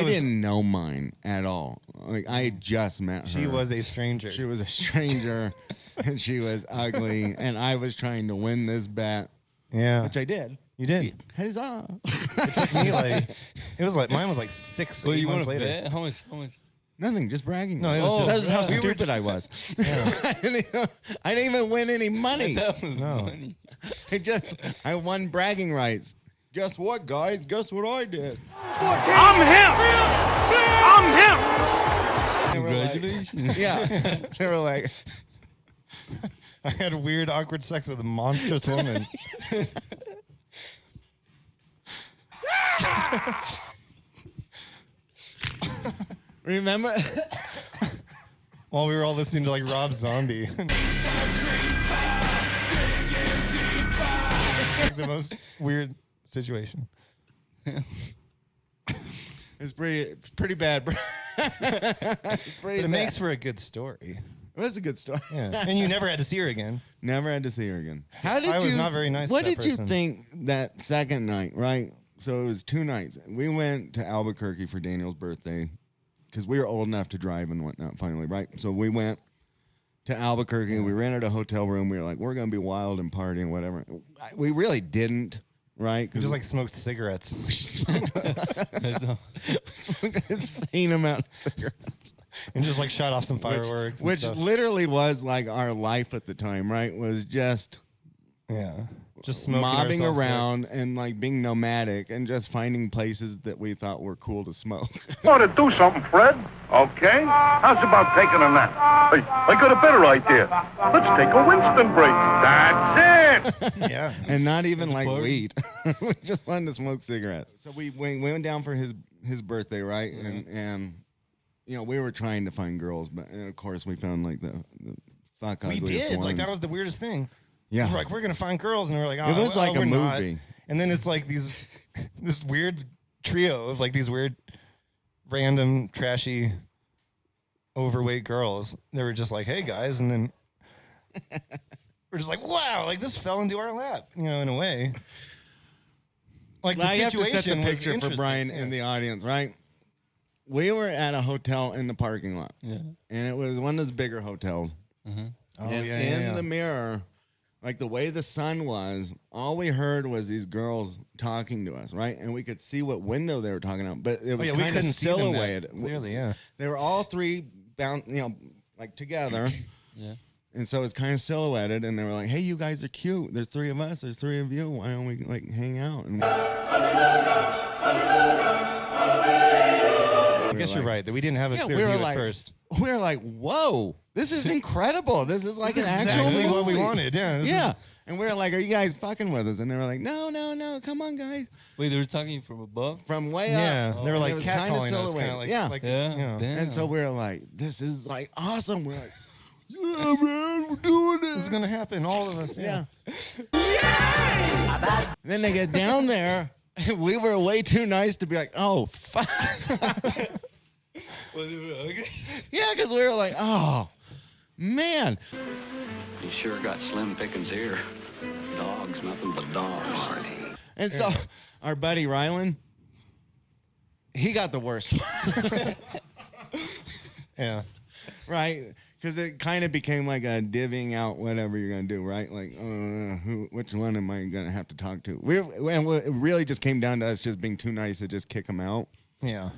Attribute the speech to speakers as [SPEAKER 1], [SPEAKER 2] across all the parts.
[SPEAKER 1] I didn't know mine at all. Like I had just met her.
[SPEAKER 2] She was a stranger.
[SPEAKER 1] She was a stranger, and she was ugly, and I was trying to win this bet.
[SPEAKER 2] Yeah,
[SPEAKER 1] which I did.
[SPEAKER 2] You did.
[SPEAKER 1] Huzzah!
[SPEAKER 2] It took me like mine was like 6 8 months later.
[SPEAKER 3] Bet? How much?
[SPEAKER 1] Nothing, just bragging.
[SPEAKER 2] No, it was
[SPEAKER 1] that's how
[SPEAKER 2] we
[SPEAKER 1] stupid I was.
[SPEAKER 2] Yeah.
[SPEAKER 1] I didn't even win any money.
[SPEAKER 3] That was money.
[SPEAKER 1] I won bragging rights. Guess what, guys? Guess what I did?
[SPEAKER 4] I'm him.
[SPEAKER 3] Congratulations.
[SPEAKER 1] Yeah. They were like,
[SPEAKER 2] I had weird, awkward sex with a monstrous woman.
[SPEAKER 1] remember?
[SPEAKER 2] While we were all listening to like Rob Zombie. Like the most weird situation.
[SPEAKER 1] It's pretty bad, bro. It's pretty
[SPEAKER 2] But it
[SPEAKER 1] bad.
[SPEAKER 2] makes for a good story.
[SPEAKER 1] That's a good story.
[SPEAKER 2] Yeah. And you never had to see her again.
[SPEAKER 1] Never had to see her again. How did
[SPEAKER 2] I
[SPEAKER 1] you?
[SPEAKER 2] was not very nice to
[SPEAKER 1] What
[SPEAKER 2] that
[SPEAKER 1] did you
[SPEAKER 2] person.
[SPEAKER 1] think that second night? Right. So it was 2 nights. We went to Albuquerque for Daniel's birthday because we were old enough to drive and whatnot. Finally, right. So we went to Albuquerque. We rented a hotel room. We were like, we're gonna be wild and partying, whatever. We really didn't. Right.
[SPEAKER 2] We just like smoked cigarettes.
[SPEAKER 1] smoked an insane amount of cigarettes.
[SPEAKER 2] And just like shot off some fireworks. and
[SPEAKER 1] Which
[SPEAKER 2] stuff.
[SPEAKER 1] literally was like our life at the time, right? Was just
[SPEAKER 2] just smoking
[SPEAKER 1] mobbing
[SPEAKER 2] ourselves
[SPEAKER 1] around and like being nomadic and just finding places that we thought were cool to smoke.
[SPEAKER 4] Want to do something, Fred? Okay. How's about taking a nap? Hey, I got a better idea. Let's take a Winston break. That's it.
[SPEAKER 2] sick. Yeah.
[SPEAKER 1] And not even like
[SPEAKER 3] party.
[SPEAKER 1] weed. We just wanted to smoke cigarettes. So we went down for his birthday, right? And you know, we were trying to find girls, but of course we found like the fuck
[SPEAKER 2] We
[SPEAKER 1] ugliest
[SPEAKER 2] did.
[SPEAKER 1] ones.
[SPEAKER 2] Like that was the weirdest thing.
[SPEAKER 1] Yeah.
[SPEAKER 2] We're like, we're gonna find girls, and we're like, oh,
[SPEAKER 1] It was like a
[SPEAKER 2] we're not.
[SPEAKER 1] movie.
[SPEAKER 2] And then it's like this weird trio of like these weird, random, trashy, overweight girls. They were just like, hey guys, and then we're just like, wow, like this fell into our lap, you know, in a way. Like
[SPEAKER 1] Now
[SPEAKER 2] the
[SPEAKER 1] you have to
[SPEAKER 2] situation
[SPEAKER 1] set the
[SPEAKER 2] was
[SPEAKER 1] picture for
[SPEAKER 2] interesting.
[SPEAKER 1] Brian
[SPEAKER 2] Yeah.
[SPEAKER 1] in the audience, right? We were at a hotel in the parking lot,
[SPEAKER 3] Yeah.
[SPEAKER 1] and it was one of those bigger hotels.
[SPEAKER 2] Oh,
[SPEAKER 1] And
[SPEAKER 2] yeah,
[SPEAKER 1] in
[SPEAKER 2] yeah.
[SPEAKER 1] the mirror, like the way the sun was, all we heard was these girls talking to us, right? And we could see what window they were talking about, but it was
[SPEAKER 2] we
[SPEAKER 1] kind of
[SPEAKER 2] couldn't see them that
[SPEAKER 1] silhouetted.
[SPEAKER 2] clearly, yeah.
[SPEAKER 1] They were all three bound, you know, like together.
[SPEAKER 3] Yeah.
[SPEAKER 1] And so it's kind of silhouetted, and they were like, "Hey, you guys are cute. There's 3 of us. There's 3 of you. Why don't we like hang out?" And
[SPEAKER 2] I guess you're right that we didn't have a clear
[SPEAKER 1] we
[SPEAKER 2] view
[SPEAKER 1] were
[SPEAKER 2] at
[SPEAKER 1] like,
[SPEAKER 2] first.
[SPEAKER 1] we were like, "Whoa, this is incredible! This is like an actual
[SPEAKER 2] Exactly what we
[SPEAKER 1] movie."
[SPEAKER 2] wanted. Yeah. this
[SPEAKER 1] Yeah.
[SPEAKER 2] is-
[SPEAKER 1] And we were like, "Are you guys fucking with us?" And they were like, "No, come on, guys."
[SPEAKER 3] Wait, they were talking from above?
[SPEAKER 1] From way
[SPEAKER 2] Yeah,
[SPEAKER 1] up.
[SPEAKER 2] they were like
[SPEAKER 1] It was kinda
[SPEAKER 2] catcalling us, kind
[SPEAKER 1] silhouetted.
[SPEAKER 2] of like,
[SPEAKER 1] yeah.
[SPEAKER 2] like
[SPEAKER 3] Yeah.
[SPEAKER 2] you know.
[SPEAKER 3] Damn.
[SPEAKER 1] And so we were like, "This is like awesome." We're like, "Yeah, man, we're doing
[SPEAKER 2] This is
[SPEAKER 1] this."
[SPEAKER 2] gonna happen, all of us.
[SPEAKER 1] Yeah. Then they get down there. We were way too nice to be like, "Oh, fuck." Yeah, because we were like, "Oh, man."
[SPEAKER 5] You sure got slim pickings here. Dogs, nothing but dogs. Marty.
[SPEAKER 1] And so our buddy Rylan, he got the worst one.
[SPEAKER 2] Yeah.
[SPEAKER 1] Right? Because it kind of became like a divvying out whatever you're going to do, right? Like, which one am I going to have to talk to? It really just came down to us just being too nice to just kick them out.
[SPEAKER 2] Yeah.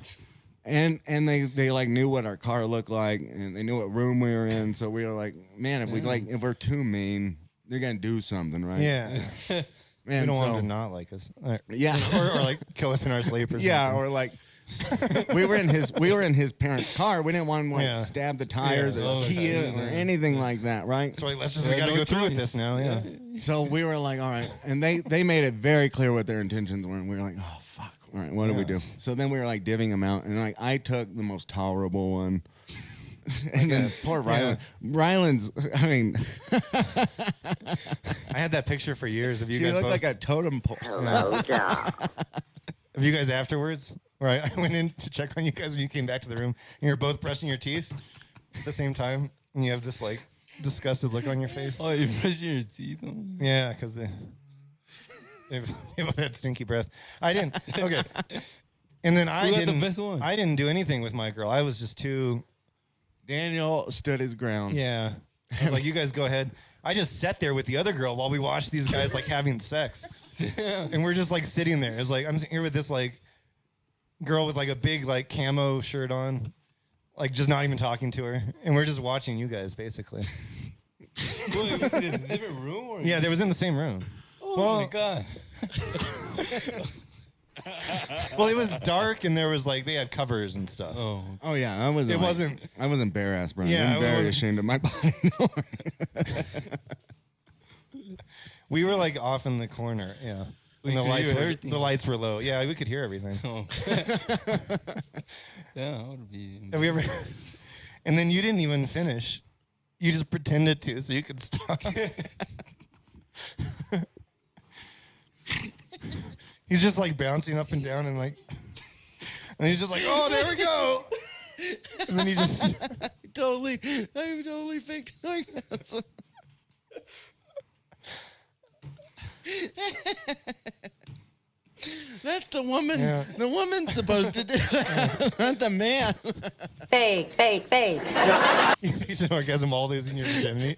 [SPEAKER 1] And they like knew what our car looked like, and they knew what room we were in. So we were like, man, if we're too mean, they're gonna do something, right?
[SPEAKER 2] Yeah.
[SPEAKER 1] Man,
[SPEAKER 2] We don't want
[SPEAKER 1] so-
[SPEAKER 2] them to not like us.
[SPEAKER 1] Yeah,
[SPEAKER 2] or like kill us in our sleep or
[SPEAKER 1] yeah,
[SPEAKER 2] something.
[SPEAKER 1] or like we were in his parents' car. We didn't want to like stab the tires
[SPEAKER 2] Yeah.
[SPEAKER 1] or key it or anything like that, right?
[SPEAKER 2] So we gotta go through with this now. Yeah.
[SPEAKER 1] So we were like, all right, and they made it very clear what their intentions were, and we were like, oh fuck, all right, what do we do? So then we were like divvying them out, and like I took the most tolerable one. And then poor Rylan. Rylan's, I mean,
[SPEAKER 2] I had that picture for years of you
[SPEAKER 1] she
[SPEAKER 2] guys
[SPEAKER 1] looked
[SPEAKER 2] both.
[SPEAKER 1] like a totem pole.
[SPEAKER 2] Of you guys afterwards, where I went in to check on you guys when you came back to the room, and you're both brushing your teeth at the same time, and you have this like disgusted look on your face.
[SPEAKER 3] Oh, you're brushing your teeth?
[SPEAKER 2] Yeah, because they both had stinky breath. I didn't. Okay. And then I
[SPEAKER 3] Who got the
[SPEAKER 2] didn't.
[SPEAKER 3] best one?
[SPEAKER 2] I didn't do anything with my girl. I was just too.
[SPEAKER 1] Daniel stood his ground.
[SPEAKER 2] Yeah. I was like, you guys go ahead. I just sat there with the other girl while we watched these guys like having sex, and we're just like sitting there. It's like I'm sitting here with this like girl with like a big like camo shirt on, like just not even talking to her, and we're just watching you guys basically.
[SPEAKER 3] Wait, was it in a different room? Or
[SPEAKER 2] Yeah, they was in the same room.
[SPEAKER 3] Oh my god.
[SPEAKER 2] Well, it was dark and there was like they had covers and stuff.
[SPEAKER 3] Oh.
[SPEAKER 1] Oh yeah, I wasn't.
[SPEAKER 2] It
[SPEAKER 1] like-
[SPEAKER 2] wasn't-
[SPEAKER 1] I wasn't bare ass, Brian.
[SPEAKER 2] Yeah,
[SPEAKER 1] I'm
[SPEAKER 2] it
[SPEAKER 1] very
[SPEAKER 2] wasn't-
[SPEAKER 1] ashamed of my body.
[SPEAKER 2] We were like off in the corner. Yeah.
[SPEAKER 3] We
[SPEAKER 2] And the
[SPEAKER 3] could
[SPEAKER 2] lights
[SPEAKER 3] hear
[SPEAKER 2] were
[SPEAKER 3] everything.
[SPEAKER 2] the lights were low. Yeah, we could hear everything.
[SPEAKER 3] Oh. Yeah, I would be.
[SPEAKER 2] Have we ever? And then you didn't even finish. You just pretended to, so you could stop. He's just like bouncing up and down and like, and he's just like, oh, there we go. And then he just,
[SPEAKER 1] I totally faked like that. That's the woman.
[SPEAKER 2] Yeah.
[SPEAKER 1] The woman's supposed to do that, not the man.
[SPEAKER 6] Fake, fake, fake.
[SPEAKER 2] he's an orgasm all those in your virginity.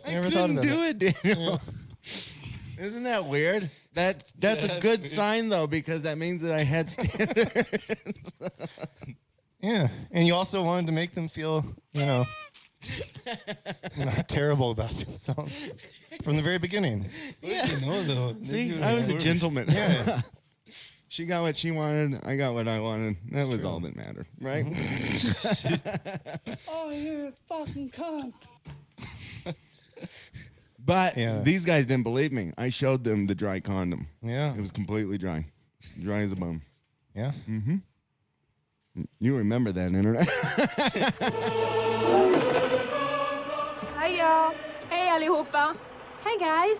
[SPEAKER 1] I
[SPEAKER 2] Never thought
[SPEAKER 1] couldn't
[SPEAKER 2] about
[SPEAKER 1] do it, Daniel. Isn't that weird? That's
[SPEAKER 3] Yeah,
[SPEAKER 1] a good
[SPEAKER 3] weird.
[SPEAKER 1] sign though, because that means that I had standards.
[SPEAKER 2] Yeah, and you also wanted to make them feel, not terrible about themselves from the very beginning.
[SPEAKER 1] Yeah.
[SPEAKER 3] You know, though.
[SPEAKER 1] See, I was a gentleman.
[SPEAKER 2] Yeah.
[SPEAKER 1] She got what she wanted. I got what I wanted. That was all that mattered, right?
[SPEAKER 7] Oh, you're a fucking cunt.
[SPEAKER 1] But
[SPEAKER 2] Yeah.
[SPEAKER 1] these guys didn't believe me. I showed them the dry condom.
[SPEAKER 2] Yeah,
[SPEAKER 1] It was completely dry. Dry as a bone.
[SPEAKER 2] yeah.
[SPEAKER 1] You remember that, internet.
[SPEAKER 8] Hej y'all. Hej allihopa. Hey guys.